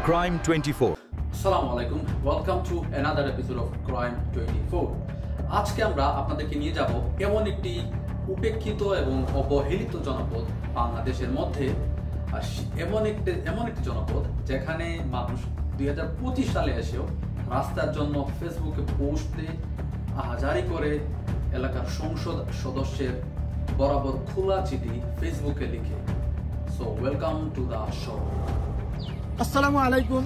Crime 24. আসসালামু আলাইকুম, welcome to another episode of crime 24। আজকে আমরা আপনাদেরকে নিয়ে যাব এমন একটি উপেক্ষিত এবং অবহেলিত জনপদ বাংলাদেশের মধ্যে। আর এমন একটি জনপদ যেখানে মানুষ 2025 সালে এসেও রাস্তার জন্য ফেসবুকে পোস্ট দিয়ে আহাজারি করে এলাকার সংসদ সদস্যের বরাবর খোলা চিঠি ফেসবুকে লিখে। So welcome to the show. আসসালামু আলাইকুম।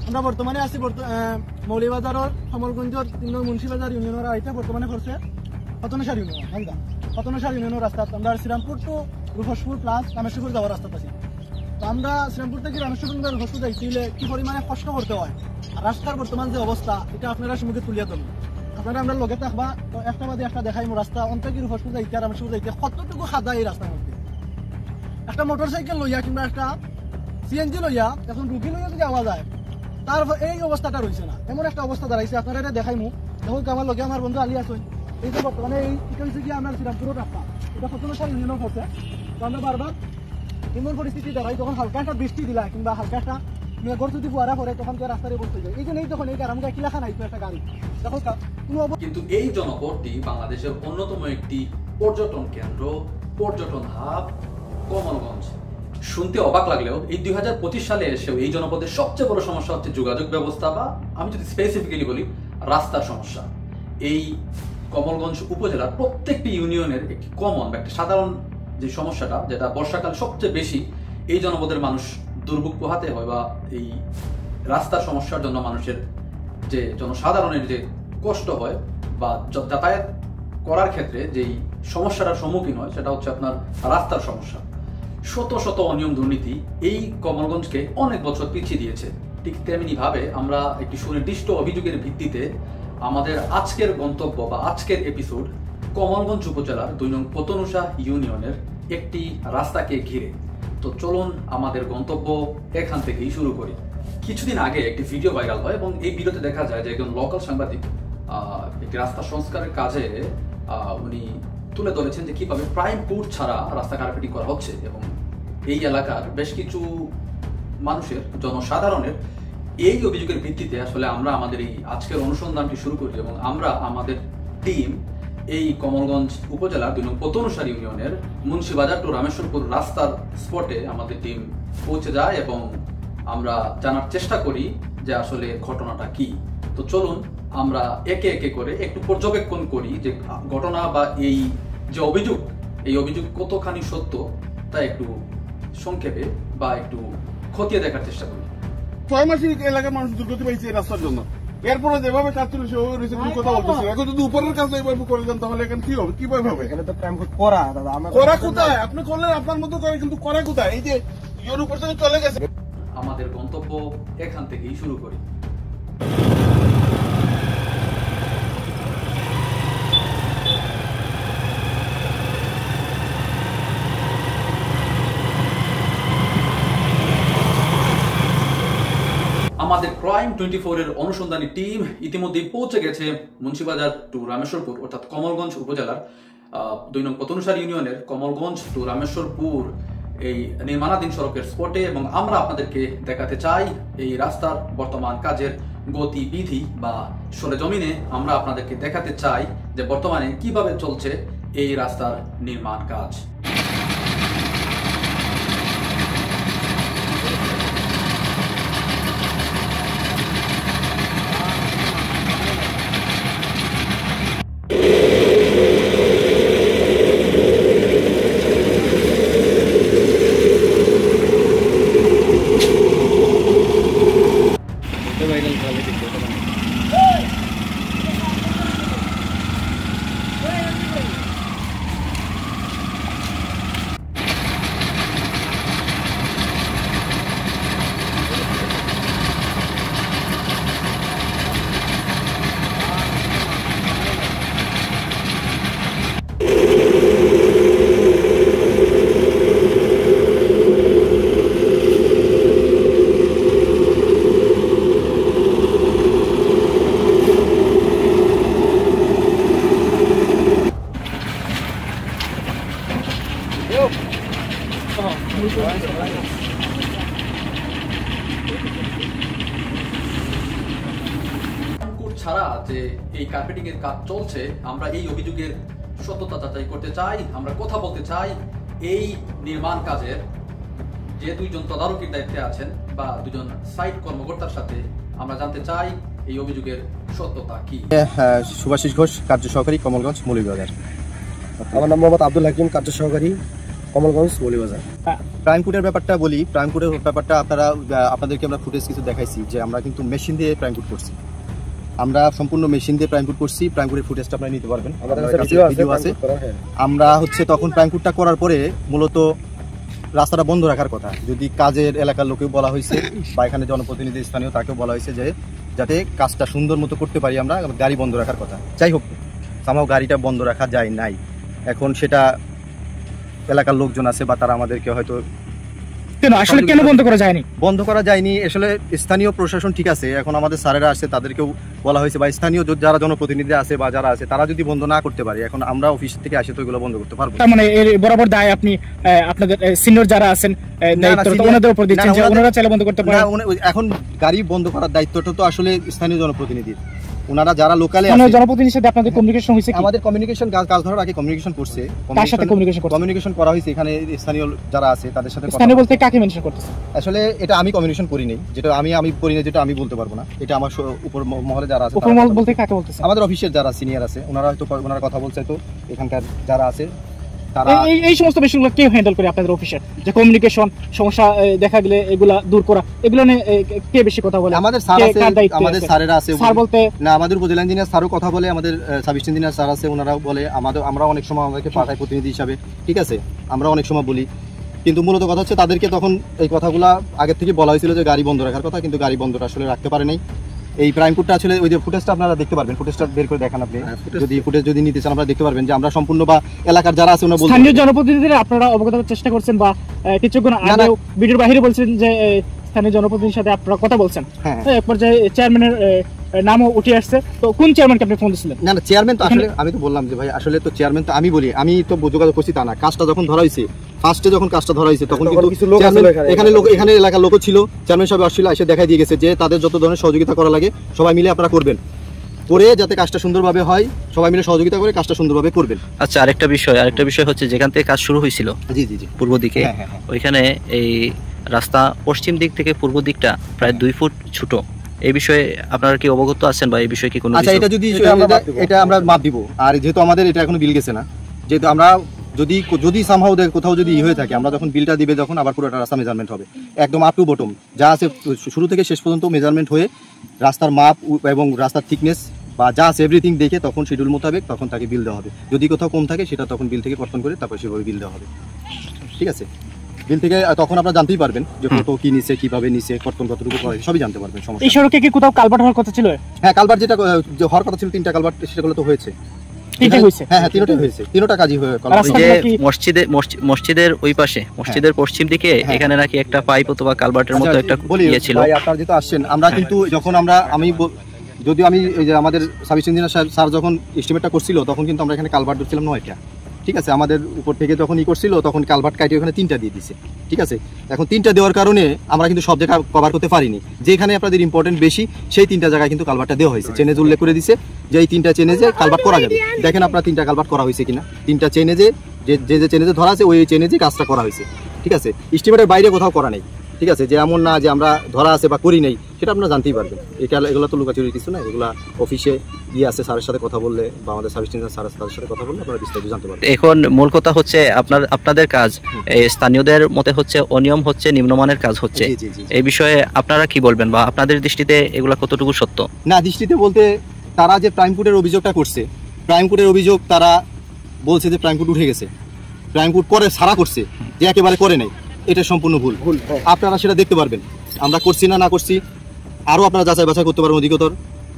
আমরা বর্তমানে আছি মৌলিবাজারের কমলগঞ্জের 3 নং মুন্সিবাজার ইউনিয়নের আইটা বর্তমানে করছে পতনসার ইউনিয়ন হালদা পতনসার ইউনিয়নের রাস্তা। আমরা শ্রীরামপুর টু রূপসপুর প্লাস রামেশ্বরপুর যাওয়ার রাস্তা আছি। তো আমরা শ্রীরামপুর থেকে রামেশ্বরপুর রূপসপুর যাইতে কি পরিমাণে কষ্ট করতে হয়, আর রাস্তার বর্তমান যে অবস্থা এটা আপনারা সম্মুখে তুলিয়া তুলুন। আপনারা আমরা লগে থাকবা, তো একটা বাদে একটা দেখাই রাস্তা অন্তকে রূপসপুর যাইতে রামেশ্বরপুর যাইতে কতটুকু খাদা এই রাস্তার মধ্যে। একটা মোটর সাইকেল লইয়া কিংবা একটা সিএনজি লইয়া এখন রুগী লইয়া যদি যাওয়া যায়, তার এই অবস্থাটা রয়েছে না, এমন একটা অবস্থা দাঁড়াইছে। আপনারা এটা দেখাইমু। দেখুন আমার লগে আমার বন্ধু আলী আছে। এই যে বর্তমানে এটা হচ্ছে কি আমরা শ্রীরামপুরের রাস্তা, এটা পতনসার ইউনিয়ন করছে। তো আমরা বারবার এমন পরিস্থিতি দাঁড়াই যখন হালকা একটা বৃষ্টি দিলা কিংবা হালকা একটা মেঘর যদি ফোয়ারা পড়ে তখন তো রাস্তায় বসতে যায়। এই যে নেই তখন এই গারামগা কিলাখা নাই একটা গাড়ি দেখো। কিন্তু এই জনপদটি বাংলাদেশের অন্যতম একটি পর্যটন কেন্দ্র, পর্যটন হাব কমলগঞ্জ। শুনতে অবাক লাগলেও এই 2025 সালে এসেও এই জনপদের সবচেয়ে বড় সমস্যা হচ্ছে যোগাযোগ ব্যবস্থা, বা আমি যদি স্পেসিফিক্যালি বলি রাস্তার সমস্যা। এই কমলগঞ্জ উপজেলার প্রত্যেকটি ইউনিয়নের একটি কমন বা একটি সাধারণ যে সমস্যাটা, যেটা বর্ষাকালে সবচেয়ে বেশি এই জনপদের মানুষ দুর্ভোগ পোহাতে হয়, বা এই রাস্তার সমস্যার জন্য মানুষের যে জনসাধারণের যে কষ্ট হয় বা যাতায়াত করার ক্ষেত্রে যেই সমস্যাটার সম্মুখীন হয়, সেটা হচ্ছে আপনার রাস্তার সমস্যা। শত শত অনিয়ম দুর্নীতি এই কমলগঞ্জকে অনেক বছর পিছিয়ে দিয়েছে। ঠিক তেমনি ভাবে আমরা একটি সুনির্দিষ্ট অভিযোগের ভিত্তিতে আমাদের আজকের গন্তব্য বা আজকের এপিসোড কমলগঞ্জ উপজেলার 2 নং পতনুসা ইউনিয়নের একটি রাস্তাকে ঘিরে। তো চলুন আমাদের গন্তব্য এখান থেকেই শুরু করি। কিছুদিন আগে একটি ভিডিও ভাইরাল হয় এবং এই ভিডিওতে দেখা যায় যে একজন লোকাল সাংবাদিক একটি রাস্তা সংস্কারের কাজে উনি তুলে ধরেছেন যে কিভাবে প্রাইম কোর্ট ছাড়া রাস্তা কারপেটিং করা হচ্ছে, এবং এই এলাকার বেশ কিছু মানুষের জনসাধারণের এই অভিযোগের ভিত্তিতে আসলে আমরা আমাদের এই আজকের অনুসন্ধানটি শুরু করি। এবং আমরা আমাদের টিম এই কমলগঞ্জ উপজেলার 2 নং পতনুসার ইউনিয়নের মুন্সিবাজার টু রামেশ্বরপুর রাস্তার স্পটে আমাদের টিম পৌঁছে যায় এবং আমরা জানার চেষ্টা করি যে আসলে ঘটনাটা কি। তো চলুন আমরা একে একে করে একটু পর্যবেক্ষণ করি যে ঘটনা বা এই যে অভিযোগ, এই অভিযোগ কতখানি সত্য তা একটু সংক্ষেপে বা একটু খতিয়ে দেখার চেষ্টা করি। 6 মাসে এলাকার মানুষ দুর্গতি পাইছে রাস্তার জন্য। এরপরে যেভাবে কাজ চলেছে কথা বলতেছে, এখন যদি উপরের কাজ এইভাবে করে দেন তাহলে এখানে কি হবে, কিভাবে হবে? এখানে তো প্রাইম কোর্ট করা দাদা, করা কোথায়? আপনি করলেন আপনার মতো করে, কিন্তু করা কোথায়? এই যে ইউর উপর থেকে চলে গেছে। আমাদের গন্তব্য এখান থেকেই শুরু করি। আমাদের ক্রাইম 24 এর অনুসন্ধানী টিম ইতিমধ্যেই পৌঁছে গেছে মুন্সিবাজার টু রামেশ্বরপুর অর্থাৎ কমলগঞ্জ উপজেলার 2 নং পতনুসার ইউনিয়নের কমলগঞ্জ টু রামেশ্বরপুর এই নির্মাণাধীন সড়কের স্পটে। এবং আমরা আপনাদেরকে দেখাতে চাই এই রাস্তার বর্তমান কাজের গতিবিধি, বা সরেজমিনে আমরা আপনাদেরকে দেখাতে চাই যে বর্তমানে কিভাবে চলছে এই রাস্তার নির্মাণ কাজ। ছাড়া যে এই কার্পেটিং এর কাজ চলছে, আমরা এই অভিযোগের সত্যতা যাচাই করতে চাই। আমরা কথা বলতে চাই এই নির্মাণ কাজের যে দুইজন তদারকির দায়িত্বে আছেন বা দুজন সাইট কর্মকর্তার সাথে আমরা জানতে চাই এই অভিযোগের সত্যতা কি। সুভাষিস ঘোষ, কার্য সহকারী, কমলগঞ্জ, মৌলভীবাজার। আমার নাম মোহাম্মদ আব্দুল হাকিম, কার্য সহকারী, কমলগঞ্জ, মৌলভীবাজার। প্রাইম কোডের ব্যাপারটা বলি। প্রাইম কোডের ব্যাপারটা আপনাদেরকে আমরা ফুটেজ কিছু দেখাইছি যে আমরা কিন্তু মেশিন দিয়ে প্রাইম কোড করছি। আমরা সম্পূর্ণ মেশিন দিয়ে প্রাইম কোড করছি। প্রাইম কোডের ফুটেজটা আপনারা নিতে পারবেন, আমাদের কাছে ভিডিও আছে। আমরা তখন প্রাইম কোডটা করার পরে মূলত রাস্তাটা বন্ধ রাখার কথা, যদি কাজের এলাকার লোকেও বলা হয়েছে বা এখানে জনপ্রতিনিধি স্থানীয় তাকেও বলা হয়েছে যে যাতে কাজটা সুন্দর মতো করতে পারি আমরা, গাড়ি বন্ধ রাখার কথা। যাই হোক, আমার গাড়িটা বন্ধ রাখা যায় নাই। এখন সেটা এলাকার লোকজন আছে বা তারা আমাদেরকে হয়তো আসলে কেন বন্ধ করা যায়নি? বন্ধ করা যায়নি আসলে স্থানীয় প্রশাসন ঠিক আছে, এখন আমাদের স্যারেরা আসছে, তাদেরকেও বলা হয়েছে বা স্থানীয় যারা জনপ্রতিনিধি আছে বা যারা আছে তারা যদি বন্ধ না করতে পারে, এখন আমরা অফিস থেকে আসে তো এগুলো বন্ধ করতে পারবো। মানে এর বরাবর দায় আপনি আপনাদের সিনিয়র যারা আছেন ওনাদের উপর দিচ্ছেন যে ওনারা চাইলে বন্ধ করতে পারে? এখন গাড়ি বন্ধ করার দায়িত্বটা তো আসলে স্থানীয় জনপ্রতিনিধির। ওনারা যারা লোকালে জনপ্রতিনিধির সাথে আপনাদের কমিউনিকেশন হয়েছে? আমাদের কমিউনিকেশন কাজ ধরার আগে কমিউনিকেশন করছে। তার সাথে কমিউনিকেশন করা হয়েছে এখানে স্থানীয় যারা আছে তাদের সাথে। স্থানীয় বলতে কাকে মেনশন করতেছে? আসলে এটা আমি কমিউনিকেশন করি নাই, যেটা আমি করি না, যেটা আমি বলতে পারবো না। এটা আমার উপর মহলে যারা আছে, উপর মহল বলতে কাকে বলতেছে? আমাদের অফিসের যারা সিনিয়র আছে ওনারা হয়তো ওনারা কথা বলছে, তো এখানকার যারা আছে এই সমস্ত বিষয়গুলো কেউ হ্যান্ডেল করে আপনাদের অফিসের? যে কমিউনিকেশন সমস্যা দেখা গেলে এগুলা দূর করা, এগুলো নিয়ে কে বেশি কথা বলে? আমাদের স্যার আছে, আমাদের স্যারেরা আছে। স্যার বলতে না, আমাদের উপজেলা ইঞ্জিনিয়ার স্যারও কথা বলে, আমাদের সাব ইঞ্জিনিয়ার স্যার আছে, ওনারাও বলে। আমরা অনেক সময় আমাদেরকে পাঠায় প্রতিনিধি হিসাবে, ঠিক আছে, আমরা অনেক সময় বলি। কিন্তু মূলত কথা হচ্ছে তাদেরকে তখন এই কথাগুলো আগের থেকে বলা হয়েছিল যে গাড়ি বন্ধ রাখার কথা, কিন্তু গাড়ি বন্ধটা আসলে রাখতে পারে নাই। এই প্রাইম কোডটা আসলে ওই যে ফুটেজটা আপনারা দেখতে পারবেন, ফুটেজটা বের করে দেখান আপনি, যদি ফুটেজ যদি নিতে চান আপনারা দেখতে পারবেন যে আমরা সম্পূর্ণ বা এলাকার যারা আছে ওনারা বলছেন, স্থানীয় জনপ্রতিনিধিরা আপনারা অবগত করার চেষ্টা করছেন বা কিছুক্ষণ আগে ভিডিওর বাইরে বলছেন যে স্থানীয় জনপ্রতিনিধির সাথে আপনারা কথা বলছেন। এক পর্যায়ে চেয়ারম্যানের নামও উঠে আসছে, তো কোন চেয়ারম্যানকে আপনি ফোন দিয়েছিলেন? না চেয়ারম্যান তো আসলে আমি তো বললাম যে ভাই আসলে তো চেয়ারম্যান তো আমি বলি, আমি তো যোগাযোগ করছি তা না। কাজটা যখন ধরা হয়েছে, ফার্স্টে যখন কাজটা ধরা হয়েছে তখন কিন্তু এখানে এলাকার লোক ছিল, চেয়ারম্যান সাহেব আসছিল, এসে দেখাই দিয়ে গেছে যে তাদের যত ধরনের সহযোগিতা করা লাগে সবাই মিলে আপনারা করবেন, করে যাতে কাজটা সুন্দরভাবে হয়, সবাই মিলে সহযোগিতা করে কাজটা সুন্দরভাবে করবেন। আচ্ছা, আরেকটা বিষয় হচ্ছে যেখান থেকে কাজ শুরু হয়েছিল পূর্ব দিকে, ওইখানে এই রাস্তা পশ্চিম দিক থেকে পূর্ব দিকটা প্রায় 2 ফুট ছোট। এই বিষয়ে আপনারা কি অবগত আছেন বা এই বিষয়ে কি কোনো? আচ্ছা, এটা আমরা মাপ দিব। আর যেহেতু আমাদের এটা এখনো বিল গেছে না, যেহেতু আমরা যদি সামহাউ কোথাও যদি হয়ে থাকে, আমরা যখন বিলটা দিবে তখন আবার পুরোটা রাস্তা মেজারমেন্ট হবে, একদম আপ টু বটম যা আছে শুরু থেকে শেষ পর্যন্ত মেজারমেন্ট হয়ে রাস্তার মাপ এবং রাস্তার থিকনেস বা যা আছে এভরিথিং দেখে তখন শিডিউল মোতাবেক তখন তাকে বিল দেওয়া হবে। যদি কোথাও কম থাকে সেটা তখন বিল থেকে কর্তন করে তারপর সেভাবে বিল দেওয়া হবে, ঠিক আছে? বিল থেকে তখন আপনারা জানতেই পারবেন যে কত কি নিচে, কিভাবে নিচে, কর্তন কতটুকু করে সবই জানতে পারবেন। এই সড়কে কি কোথাও কালভার্ট হওয়ার কথা ছিল? হ্যাঁ, কালভার্ট যেটা হওয়ার কথা ছিল 3টা কালভার্ট, সেগুলো তো হয়েছে। হ্যাঁ, 3টাই হয়েছে, 3টা কাজই হয়ে মসজিদের ওই পাশে, মসজিদের পশ্চিম দিকে এখানে নাকি একটা পাইপ অথবা কালভার্টের মতো একটা ইয়ে ছিল। ভাই আপনারা যেহেতু আসছেন, আমরা কিন্তু যখন আমি এই যে আমাদের সাব ইঞ্জিনিয়ার স্যার যখন এস্টিমেটটা করছিল তখন কিন্তু আমরা এখানে কালভার্ট ধরছিলাম 9টা, ঠিক আছে? আমাদের উপর থেকে যখন করছিল তখন কালভার্ট কাটিয়ে ওখানে 3টা দিয়ে দিছে, ঠিক আছে? এখন 3টা দেওয়ার কারণে আমরা কিন্তু সব জায়গা কভার করতে পারিনি। যেখানে আপনাদের ইম্পর্টেন্ট বেশি সেই 3টা জায়গায় কিন্তু কালভার্টটা দেওয়া হয়েছে, চেনেজ উল্লেখ করে দিছে যে এই 3টা চেনেজে কালভার্ট করা যাবে। দেখেন আপনারা 3টা কালভার্ট করা হয়েছে কিনা, 3টা চেনেজে যে চেনেজে ধরা আছে ওই চেনেজে কাজটা করা হয়েছে, ঠিক আছে? এস্টিমেটের বাইরে কোথাও করা নেই, ঠিক আছে? যে এমন না যে আমরা ধরা আছে বা করি নেই, সেটা আপনারা জানতেই পারবেন। এগুলো তো লুকাচুরির কিছু না, এগুলা অফিসে আছে স্যারের সাথে কথা বললে বা আমাদের সার্ভিস স্যারের সাথে কথা বললে আপনারা বিস্তারিত জানতে পারবেন। এখন মূল কথা হচ্ছে আপনাদের কাজ স্থানীয়দের মতে হচ্ছে অনিয়ম হচ্ছে, নিম্নমানের কাজ হচ্ছে। এই বিষয়ে আপনারা কি বলবেন বা আপনাদের দৃষ্টিতে এগুলা কতটুকু সত্য? না, দৃষ্টিতে বলতে তারা যে প্রাইম কোডের অভিযোগটা করছে, প্রাইম কোডের অভিযোগ তারা বলছে যে প্রাইম কোড উঠে গেছে, প্রাইম কোড করে সারা করছে, যে একেবারে করে নাই, এটা সম্পূর্ণ ভুল। আপনারা সেটা দেখতে পারবেন, আমরা করছি না করছি, আরও আপনারা যাচাই বাছাই করতে পারবেন অধিকতর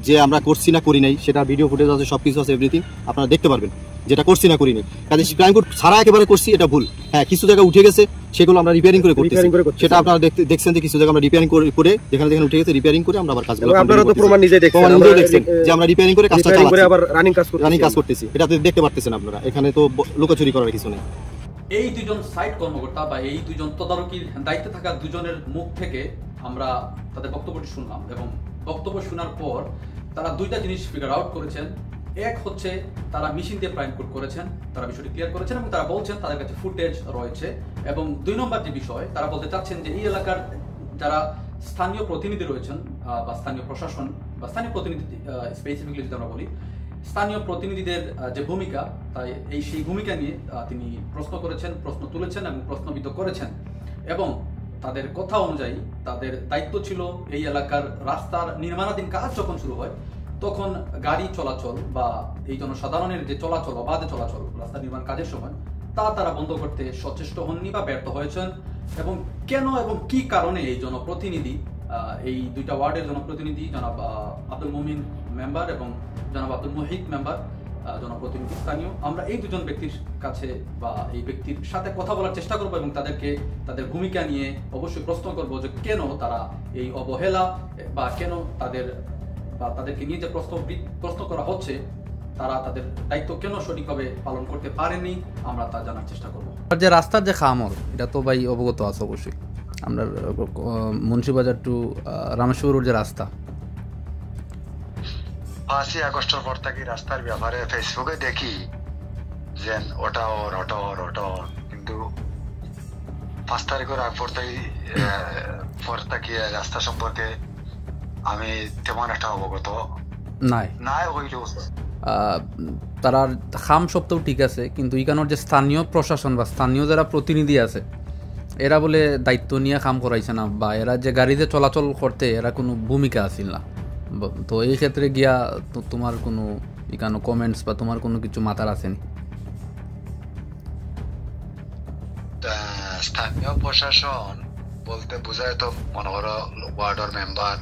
যে আমরা করছি না করি নাই, সেটা ভিডিও ফুটেজ আছে, সব কিছু আছে, এভরিথিং আপনারা দেখতে পারবেন যেটা করছি না করি নাই। কাজে প্রাইম কোড সারা একেবারে করছি এটা ভুল। হ্যাঁ, কিছু জায়গা উঠে গেছে, সেগুলো আমরা রিপেয়ারিং করে করতেছি, সেটা আপনারা দেখছেন যে কিছু জায়গা আমরা রিপেয়ারিং করে যেখানে উঠে গেছে রিপেয়ারিং করে আমরা আবার কাজগুলো আপনারা তো প্রমাণ নিজে দেখছেন যে আমরা রিপেয়ারিং করে কাজটা চালাচ্ছি, আবার রানিং কাজ করতেছি, এটা দেখতে পারতেছেন আপনারা। এখানে তো লুকোচুরি করার কিছু নেই। এই দুজন সাইট কর্মকর্তা বা এই দুজন তদারকির দায়িত্বে থাকা দুজনের মুখ থেকে আমরা তাদের বক্তব্যটি শুনলাম এবং বক্তব্য শোনার পর তারা দুইটা জিনিস ফিগার আউট করেছেন। এক হচ্ছে তারা মেশিন দিয়ে প্রাইম কোড করেছেন, তারা বিষয়টি ক্লিয়ার করেছেন এবং তারা বলছেন তাদের কাছে ফুটেজ রয়েছে। এবং 2 নম্বর যে বিষয়, তারা বলতে চাচ্ছেন যে এই এলাকার যারা স্থানীয় প্রতিনিধি রয়েছেন বা স্থানীয় প্রশাসন বা স্থানীয় প্রতিনিধি, স্পেসিফিকলি যদি আমরা বলি স্থানীয় প্রতিনিধিদের যে ভূমিকা, তাই সেই ভূমিকা নিয়ে তিনি প্রশ্ন করেছেন, প্রশ্ন তুলেছেন এবং প্রশ্নবিদ্ধ করেছেন। এবং তাদের কথা অনুযায়ী তাদের দায়িত্ব ছিল এই এলাকার রাস্তার নির্মাণাধীন কাজ যখন শুরু হয় তখন গাড়ি চলাচল বা এই জনসাধারণের যে চলাচল, অবাধে চলাচল রাস্তা নির্মাণ কাজের সময় তারা বন্ধ করতে সচেষ্ট হননি বা ব্যর্থ হয়েছেন। এবং কেন এবং কি কারণে এই জনপ্রতিনিধি, এই দুইটা ওয়ার্ডের জনপ্রতিনিধি জনাব আব্দুল মুমিন মেম্বার এবং জনাব আব্দুল মুহিত মেম্বার জনপ্রতিনিধি স্থানীয়, আমরা এই দুজন ব্যক্তির কাছে বা এই ব্যক্তির সাথে কথা বলার চেষ্টা করবো এবং তাদেরকে তাদের ভূমিকা নিয়ে অবশ্যই প্রশ্ন করবো যে কেন তারা এই অবহেলা বা কেন তাদেরকে নিয়ে যে প্রশ্ন করা হচ্ছে তারা তাদের দায়িত্ব কেন সঠিকভাবে পালন করতে পারেনি, আমরা তা জানার চেষ্টা করবো। যে রাস্তার যে খামল, এটা তো ভাই অবগত আছে অবশ্যই। আমরা মুন্সিবাজার টু রামেশ্বর রোড যে রাস্তা, 5 আগস্টের পর থেকে রাস্তার ব্যাপারে ফেসবুকে দেখি যে ওটা কিন্তু 5 তারিখের আগ পর থেকে রাস্তা সম্পর্কে আমি তেমন একটা অবগত নাই হইলেও তারা খাম সপ্তাহ ঠিক আছে, কিন্তু এখানের যে স্থানীয় প্রশাসন বা স্থানীয় যারা প্রতিনিধি আছে এরা বলে দায়িত্ব নিয়ে কাম করাইছে না, বা এরা যে গাড়িতে চলাচল করতে এরা কোনো ভূমিকা আসিল না। তো এই ক্ষেত্রে গিয়া তোমার কোনো এখানে কমেন্টস বা তোমার কোনো কিছু মাথার আসেনি? স্থানীয় প্রশাসন বলতে বোঝায় তো মনে করো ওয়ার্ডের মেম্বার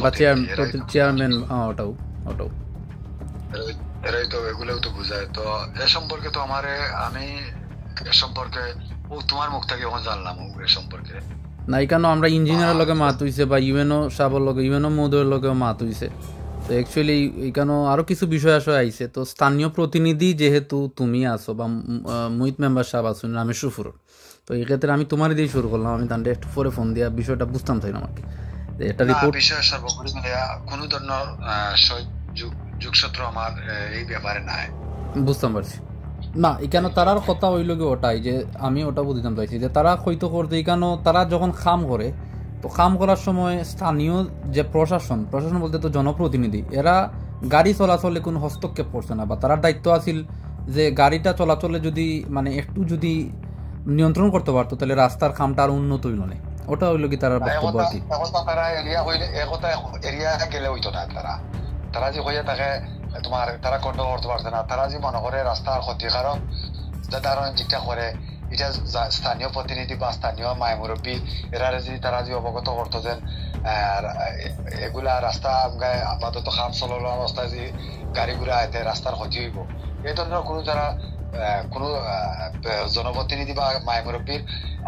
বা চেয়ারম্যান, ওটাও এরাই তো, এগুলোও তো বোঝায়। তো এ সম্পর্কে তো আমি এ সম্পর্কে তোমার মুখ থেকে এখন জানলাম এ সম্পর্কে না। এখানে আমরা ইঞ্জিনিয়ারের লগে মাত হইছে বা ইউএনও সাহেবের লগে, ইউএনও মহোদয়ের লগেও মাত হইছে। তো অ্যাকচুয়ালি এখানে আরো কিছু বিষয় আইছে। তো স্থানীয় প্রতিনিধি যেহেতু তুমি আছো বা মুহিত মেম্বার সাহেব আছো রামেশ্বর, তো এই ক্ষেত্রে আমি তোমার দিয়ে শুরু করলাম। আমি তাহলে একটু পরে ফোন দিয়া বিষয়টা বুঝতাম চাই না আমাকে এটা রিপোর্ট বিষয় সর্বোপরি কোনো ধরনের যোগসূত্র আমার এই ব্যাপারে নাই, বুঝতাম পারছি না। এখানে তারার কথা হইল কি ওটাই যে আমি ওটা বুঝতাম চাইছি যে তারা হয়তো করতে এখানে তারা যখন খাম করে, তো খাম করার সময় স্থানীয় যে প্রশাসন বলতে তো জনপ্রতিনিধি, এরা গাড়ি চলাচলে কোনো হস্তক্ষেপ করছে না, বা তার দায়িত্ব আছিল যে গাড়িটা চলাচলে যদি মানে একটু যদি নিয়ন্ত্রণ করতে পারতো তাহলে রাস্তার খামটা আর উন্নত হইল না। ওটা হইল কি তারা বক্তব্য আর কি। তারা যে হয়ে থাকে তোমার তারা কন্ট্রোল করতে পারছে না। তারা যে মনে করে রাস্তার ক্ষতিকারক যারা যেটা করে, এটা স্থানীয় প্রতিনিধি বা স্থানীয় মায় মুরব্বী এরা যদি তারা যে অবগত করতো যে এগুলা রাস্তা আপাতত খাম চলানো অবস্থায় যে গাড়িগুলা এতে রাস্তার ক্ষতি হইব, এই ধরনের কোনো যারা কোনো জনপ্রতিনিধি বা মায় মুরব্বীর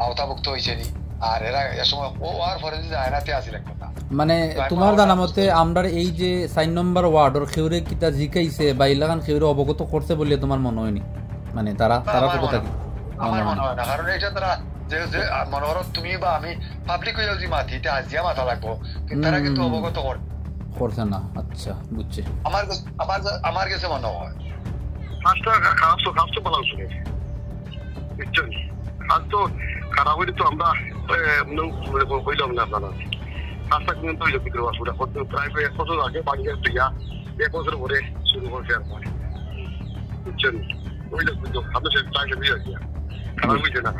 আওতাভুক্ত হয়েছে নি। আর এরা এ সময় ওয়ার পরে যে আয়নাতে আসিল এক কথা, মানে তোমার জানা মতে আমরা এই যে 4 নম্বর ওয়ার্ডের খেউরে কিতা জিকাইছে বা ইলাকান খেউরে অবগত করছে বলে তোমার মনে হয়নি? মানে তারা কথা কি আমার মনে হয় না, কারণ এটা তারা যে মনে করো তুমি বা আমি পাবলিক হয়ে যদি মাথি এটা আজিয়া মাথা লাগবো, কিন্তু তারা কিন্তু অবগত করছে না। আচ্ছা বুঝছি। আমার কাছে মনে হয় খারাপ হইলে তো আমরা হইলাম না। আপনারা রাস্তা কিন্তু প্রায় 1 বছর আগে বাড়ি 1 বছর পরে শুরু করছে আর পরে বুঝছেন, ওইটা কিন্তু আপনার খারাপ হয়েছে না।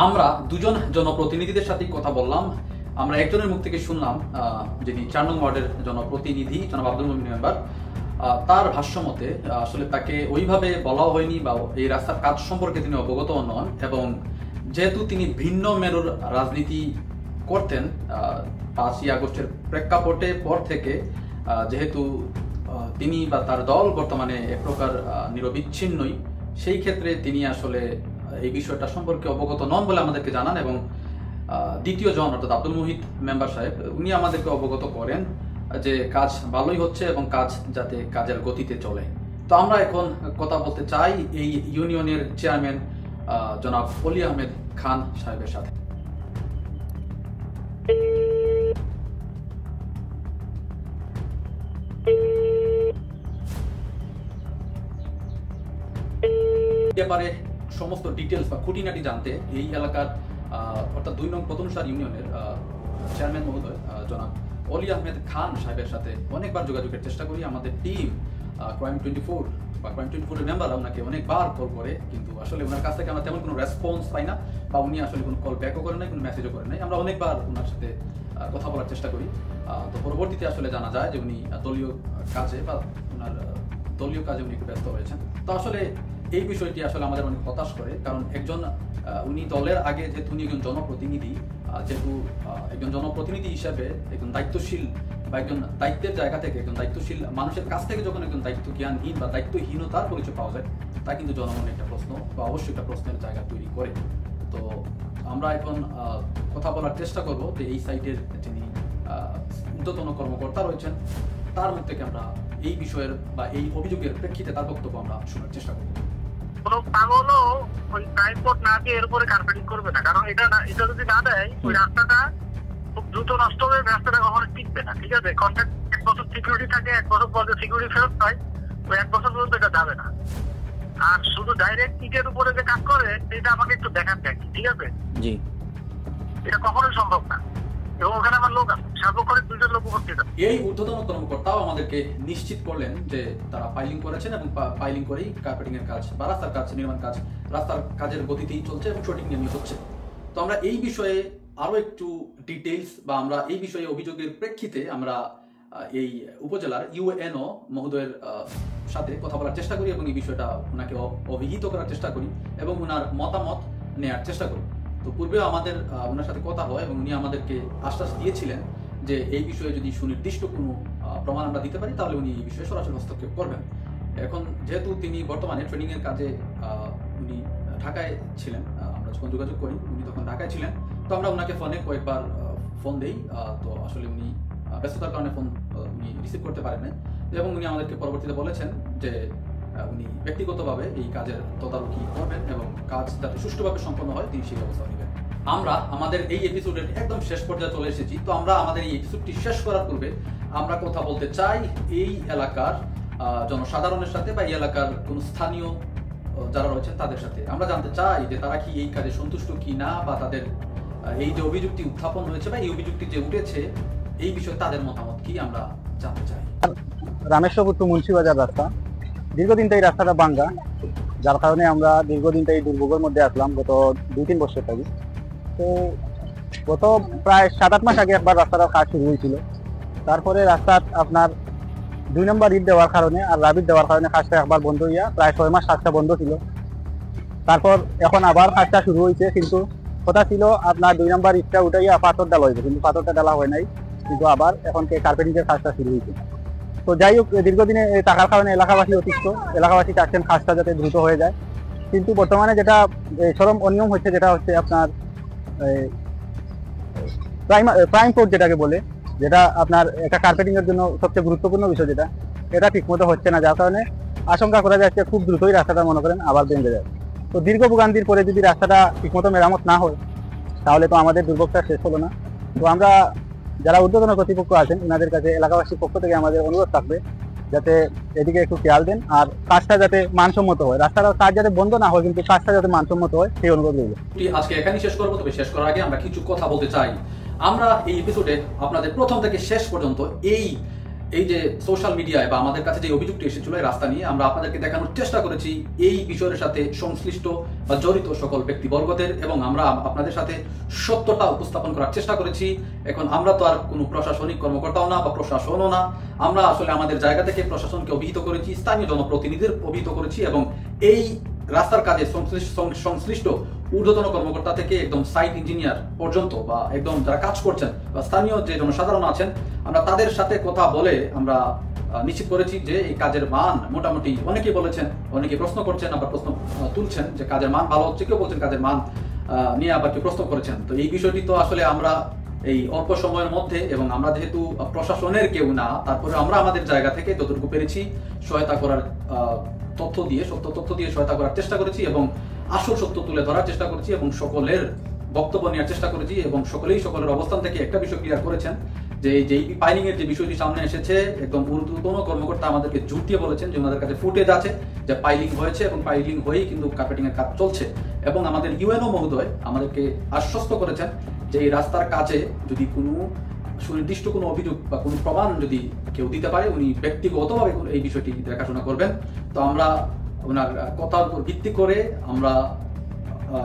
আমরা দুজন জনপ্রতিনিধিদের সাথে কথা বললাম। আমরা একজনের মুখ থেকে শুনলাম যিনি 4 নং ওয়ার্ডের জনপ্রতিনিধি জনাব আব্দুল মুমিন মেম্বার, তার ভাষ্য মতে আসলে তাকে ওইভাবে বলা হয়নি বা এই রাস্তার কাজ সম্পর্কে তিনি অবগত নন, এবং যেহেতু তিনি ভিন্ন মেরুর রাজনীতি করতেন 5ই আগস্টের প্রেক্ষাপটে পর থেকে, যেহেতু তিনি বা তার দল বর্তমানে এক প্রকার নিরবিচ্ছিন্নই, সেই ক্ষেত্রে তিনি আসলে এই বিষয়টা সম্পর্কে অবগত নন বলে আমাদেরকে জানান। এবং দ্বিতীয় জন অর্থাৎ আব্দুল মুহিত মেম্বার সাহেব উনি আমাদেরকে অবগত করেন যে কাজ ভালোই হচ্ছে এবং কাজ যাতে কাজের গতিতে চলে। তো আমরা এখন কথা বলতে চাই এই ইউনিয়নের চেয়ারম্যান জনাব অলি আহমেদ খান সাহেবের সাথে। একেবারে সমস্ত ডিটেলস বা খুঁটিনাটি জানতে এই এলাকার অর্থাৎ 2 নং পতনসার ইউনিয়নের চেয়ারম্যান মহোদয় জনাব অলি আহমেদ খান সাহেবের সাথে অনেকবার যোগাযোগের চেষ্টা করি। আমাদের টিম ক্রাইম 24 বা ক্রাইম 24 এর মেম্বার ওনাকে অনেকবার কল করে, কিন্তু আসলে ওনার কাছ থেকে আমরা তেমন কোনো রেসপন্স পাই না, বা উনি আসলে কোনো কল ব্যাকও করেন নাই, কোনো মেসেজও করেন নাই। আমরা অনেকবার ওনার সাথে কথা বলার চেষ্টা করি। তো পরবর্তীতে আসলে জানা যায় যে উনি দলীয় কাজে বা ওনার দলীয় কাজে উনি একটু ব্যস্ত হয়েছেন। তো আসলে এই বিষয়টি আসলে আমাদের অনেক হতাশ করে, কারণ একজন উনি দলের আগে যেহেতু উনি একজন জনপ্রতিনিধি, যেহেতু একজন জনপ্রতিনিধি হিসেবে একজন দায়িত্বশীল বা একজন দায়িত্বের জায়গা থেকে একজন দায়িত্বশীল মানুষের কাছ থেকে যখন একজন দায়িত্ব জ্ঞানহীন বা দায়িত্বহীনতার পরিচয় পাওয়া যায়, তা কিন্তু জনমনে একটা প্রশ্ন বা অবশ্যই একটা প্রশ্নের জায়গা তৈরি করে। তো আমরা এখন কথা বলার চেষ্টা করব যে এই সাইটের যিনি ঊর্ধ্বতন কর্মকর্তা রয়েছেন তার মুখ থেকে আমরা এই বিষয়ের বা এই অভিযোগের প্রেক্ষিতে তার বক্তব্য আমরা শোনার চেষ্টা করব। কোনো পাগলও ওই টাইম কোড না দিয়ে এর উপরে কার্পেটিং করবে না, কারণ এটা যদি না দেয় ওই রাস্তাটা খুব দ্রুত নষ্ট হবে, রাস্তাটা কখনো টিকবে না। ঠিক আছে, কন্ট্রাক্ট 1 বছর সিকিউরিটি থাকে, 1 বছর পর সিকিউরিটি ফেরত পায়, ওই 1 বছর পর্যন্ত এটা যাবে না। আর শুধু ডাইরেক্ট ইটের উপরে যে কাজ করে এটা আমাকে একটু দেখান দেখি, ঠিক আছে? জি, এটা কখনোই সম্ভব না, এবং ওখানে আমার লোক আছে, সার্বক্ষণিক 2 জন লোক উপস্থিত আছে। এই ঊর্ধ্বতন কর্মকর্তাও আমাদেরকে নিশ্চিত করলেন যে তারা ফাইলিং করেছেন এবং ফাইলিং করেই কার্পেটিং এর কাজ বা রাস্তার কাজ, নির্মাণ কাজ রাস্তার কাজের গতিতেই চলছে এবং সঠিক নিয়মে হচ্ছে। তো আমরা এই বিষয়ে আরো একটু ডিটেইলস বা আমরা এই বিষয়ে অভিযোগের প্রেক্ষিতে আমরা এই উপজেলার ইউএনও মহোদয়ের সাথে কথা বলার চেষ্টা করি এবং এই বিষয়টা ওনাকে অভিহিত করার চেষ্টা করি এবং ওনার মতামত নেওয়ার চেষ্টা করি। তো পূর্বেও আমাদের ওনার সাথে কথা হয় এবং উনি আমাদেরকে আশ্বাস দিয়েছিলেন যে এই বিষয়ে যদি সুনির্দিষ্ট কোনো প্রমাণ আমরা দিতে পারি তাহলে উনি এই বিষয়ে সরাসরি হস্তক্ষেপ করবেন। এখন যেহেতু তিনি বর্তমানে ট্রেনিং এর কাজে উনি ঢাকায় ছিলেন, আমরা যখন যোগাযোগ করি উনি তখন ঢাকায় ছিলেন, তো আমরা ওনাকে ফোনে কয়েকবার ফোন দেই, তো আসলে উনি ব্যস্ততার কারণে ফোন উনি রিসিভ করতে পারেন না, এবং উনি আমাদেরকে পরবর্তীতে বলেছেন যে উনি ব্যক্তিগতভাবে এই কাজের তদারকি করবেন এবং কাজ যাতে সুষ্ঠুভাবে সম্পন্ন হয় তিনি সেই ব্যবস্থা নেবেন। আমরা আমাদের এই এপিসোডের একদম শেষ পর্যায়ে চলে এসেছি। তো আমরা আমাদের এই এপিসোডটি শেষ করার পূর্বে আমরা কথা বলতে চাই এই এলাকার জনসাধারণের সাথে বা এই এলাকার কোন স্থানীয় যারা রয়েছেন তাদের সাথে। আমরা জানতে চাই যে তারা কি এই কাজে সন্তুষ্ট কি না, বা তাদের এই যে অভিযোগটি উত্থাপন হয়েছে বা এই অভিযোগটি যে উঠেছে এই বিষয়ে তাদের মতামত কি আমরা জানতে চাই। রামেশ্বরপুর টু মুন্সিবাজার রাস্তা, দীর্ঘদিন তো এই রাস্তাটা ভাঙ্গা, যার কারণে আমরা দীর্ঘদিন এই দুর্ভোগের মধ্যে আসলাম গত 2-3 বছর থেকে। তো গত প্রায় 7-8 মাস আগে একবার রাস্তাটার কাজ শুরু হয়েছিল, তারপরে রাস্তার আপনার 2 নম্বর ইট দেওয়ার কারণে আর রাবিট দেওয়ার কারণে কাজটা একবার বন্ধ হইয়া প্রায় 6 মাস কাজটা বন্ধ ছিল। তারপর এখন আবার কাজটা শুরু হয়েছে, কিন্তু কথা ছিল আপনার 2 নম্বর ইটটা উঠাইয়া পাথর ডালা হয়েছে, কিন্তু পাথরটা ডালা হয় নাই, কিন্তু আবার এখন কার্পেটিং এর কাজটা শুরু হয়েছে। তো যাই হোক, দীর্ঘদিনে টাকার কারণে এলাকাবাসী অতিষ্ঠ, এলাকাবাসী চাচ্ছেন কাজটা যাতে দ্রুত হয়ে যায়। কিন্তু বর্তমানে যেটা চরম অনিয়ম হচ্ছে, যেটা হচ্ছে আপনার প্রাইম কোড যেটাকে বলে, যেটা আপনার একটা কার্পেটিং এর জন্য সবচেয়ে গুরুত্বপূর্ণ বিষয়, যেটা এটা ঠিকমতো হচ্ছে না, যার কারণে আশঙ্কা করা যাচ্ছে খুব দ্রুতই রাস্তাটা মনে করেন আবার ভেঙে যায়। তো দীর্ঘ ভোগান্তির পরে যদি রাস্তাটা ঠিকমতো মেরামত না হয় তাহলে তো আমাদের দুর্ভোগটা শেষ হলো না। তো আমরা যারা ঊর্ধ্বতন কর্তৃপক্ষ আছেন ওনাদের কাছে এলাকাবাসীর পক্ষ থেকে আমাদের অনুরোধ থাকবে যাতে এদিকে একটু খেয়াল দেন, আর কাজটা যাতে মানসম্মত হয়, রাস্তার কাজ যাতে বন্ধ না হয় কিন্তু কাজটা যাতে মানসম্মত হয় সেই অনুরোধ রইল। আজকে এখানেই শেষ করবো, তবে শেষ করার আগে আমরা কিছু কথা বলতে চাই। আমরা এই এপিসোডে আপনাদের প্রথম থেকে শেষ পর্যন্ত এই যে সোশ্যাল মিডিয়ায় বা আমাদের কাছে যে অভিযোগটি এসেছিল এই রাস্তা নিয়ে আমরা আপনাদেরকে দেখানোর চেষ্টা করেছি এই বিষয়ের সাথে সংশ্লিষ্ট বা জড়িত সকল ব্যক্তিবর্গদের, এবং আমরা আপনাদের সাথে সত্যটা উপস্থাপন করার চেষ্টা করেছি। এখন আমরা তো আর কোনো প্রশাসনিক কর্মকর্তাও না বা প্রশাসনও না, আমরা আসলে আমাদের জায়গা থেকে প্রশাসনকে অভিহিত করেছি, স্থানীয় জনপ্রতিনিধিদের অভিহিত করেছি, এবং এই রাস্তার কাজে সংশ্লিষ্ট ঊর্ধ্বতন কর্মকর্তা থেকে একদম সাইট ইঞ্জিনিয়ার পর্যন্ত বা একদম যারা কাজ করছেন বা স্থানীয় যে জনসাধারণ আছেন আমরা তাদের সাথে কথা বলে আমরা নিশ্চিত করেছি যে এই কাজের মান মোটামুটি, অনেকেই বলেছেন, অনেকে প্রশ্ন করছেন, আবার প্রশ্ন তুলছেন যে কাজের মান ভালো হচ্ছে, কেউ বলছেন কাজের মান নিয়ে আবার কেউ প্রশ্ন করেছেন। তো এই বিষয়টি তো আসলে আমরা এই অল্প সময়ের মধ্যে, এবং আমরা যেহেতু প্রশাসনের কেউ না, তারপরে আমরা আমাদের জায়গা থেকে যতটুকু পেরেছি সহায়তা করার সত্য তথ্য দিয়ে সহায়তা করার চেষ্টা করেছি, এবং আসল সত্য তুলে ধরার চেষ্টা করেছি, এবং সকলের বক্তব্য নেওয়ার চেষ্টা করেছি, এবং সকলেই সকলের অবস্থান থেকে একটা বিষয় ক্লিয়ার করেছেন যে যেই পাইলিং এর যে বিষয়টি সামনে এসেছে, একদম ঊর্ধ্বতন কর্মকর্তা আমাদেরকে জুটিয়ে বলেছেন যে ওনাদের কাছে ফুটেজ আছে যে পাইলিং হয়েছে এবং পাইলিং হয়েই কিন্তু কার্পেটিং এর কাজ চলছে। এবং আমাদের ইউএনও মহোদয় আমাদেরকে আশ্বস্ত করেছেন যে এই রাস্তার কাজে যদি কোনো সুনির্দিষ্ট কোনো অভিযোগ বা কোনো প্রমাণ যদি কেউ দিতে পারে, উনি ব্যক্তিগতভাবে এই বিষয়টি দেখাশোনা করবেন। তো আমরা ওনার কথার উপর ভিত্তি করে আমরা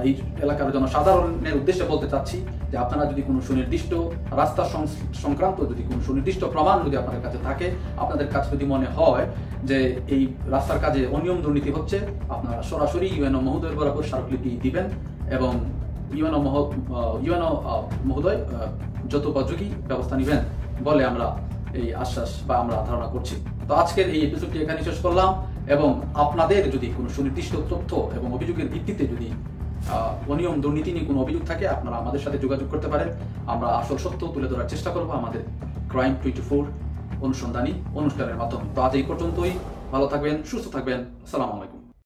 এই এলাকার জনসাধারণের উদ্দেশ্যে বলতে চাচ্ছি যে আপনারা যদি কোনো সুনির্দিষ্ট রাস্তা সংক্রান্ত যদি কোনো সুনির্দিষ্ট প্রমাণ যদি আপনাদের কাছে থাকে, আপনাদের কাছে যদি মনে হয় যে এই রাস্তার কাজে অনিয়ম দুর্নীতি হচ্ছে, আপনারা সরাসরি ইউএনও মহোদয়ের বরাবর স্মারকলিপি দিবেন এবং ইউএনও মহোদয় যথোপযোগী ব্যবস্থা নেবেন বলে আমরা এই আশ্বাস বা আমরা ধারণা করছি। তো আজকের এই এপিসোডটি এখানে শেষ করলাম এবং আপনাদের যদি কোনো সুনির্দিষ্ট তথ্য এবং অভিযোগের ভিত্তিতে যদি অনিয়ম দুর্নীতি নিয়ে কোনো অভিযোগ থাকে, আপনারা আমাদের সাথে যোগাযোগ করতে পারেন। আমরা আসল সত্য তুলে ধরার চেষ্টা করবো আমাদের ক্রাইম 24 অনুসন্ধানী অনুষ্ঠানের মাধ্যমে। তো আজ এই পর্যন্তই। ভালো থাকবেন, সুস্থ থাকবেন। আসসালামু আলাইকুম।